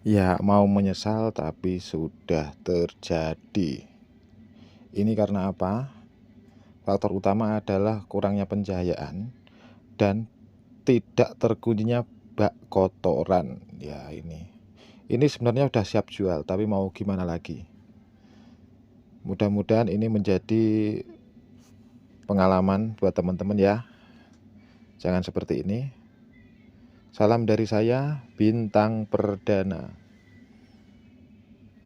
Ya, mau menyesal tapi sudah terjadi. Ini karena apa? Faktor utama adalah kurangnya pencahayaan dan tidak terkunci bak kotoran. Ya, ini sebenarnya udah siap jual, tapi mau gimana lagi? Mudah-mudahan ini menjadi pengalaman buat teman-teman ya. Jangan seperti ini. Salam dari saya, Bintang Perdana.